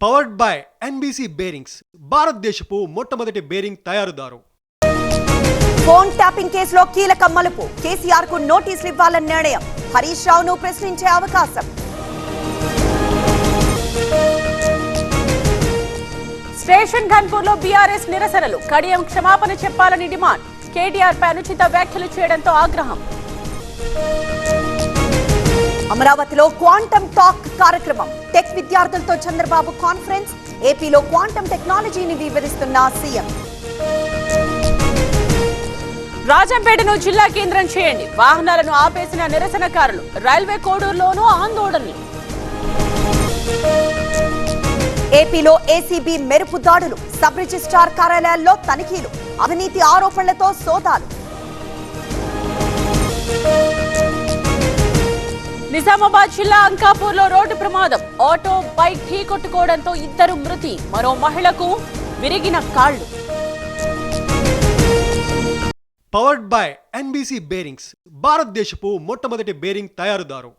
Powered by NBC bearings, భారతదేశపు మొట్టమొదటి bearing తయారుదారు. Phone tapping కేసులో కీలక మలుపు. కేసీఆర్ కు నోటీసులు ఇవ్వాలని నిర్ణయం. హరీష్ రావును ప్రశ్నించే అవకాశం. స్టేషన్ ఘన్పూర్ లో బీఆర్ఎస్ నిరసనలు. కడియం క్షమాపణ చెప్పాలని డిమాండ్. కేటీఆర్ పై అనుచిత వ్యాఖ్యలు చేయడంతో ఆగ్రహం. అమరావతిలో క్వాంటమ్ టాక్ కార్యక్రమం. టెక్ విద్యార్థులతో చంద్రబాబు కాన్ఫరెన్స్. ఏపీలో క్వాంటమ్ టెక్నాలజీని వివరిస్తున్న సీఎం. రాజంపేటను జిల్లా కేంద్రం చేయండి. వాహనాలను ఆపేసిన నిరసనకారులు. రైల్వే కోడూరులోనూ ఆందోళనలు. ఏపీలో ఏసీబీ మెరుపు దాడులు. సబ్ రిజిస్ట్రార్ కార్యాలయాల్లో తనిఖీలు. అవినీతి ఆరోపణలతో సోదాలు. నిజామాబాద్ జిల్లా అంకాపూర్ లో రోడ్డు ప్రమాదం. ఆటో బైక్ ఢీకొట్టుకోవడంతో ఇద్దరు మృతి. మరో మహిళకు విరిగిన కాళ్లు. పవర్డ్ బై ఎన్బీసీ బేరింగ్స్, భారతదేశపు మొట్టమొదటి బేరింగ్ తయారుదారు.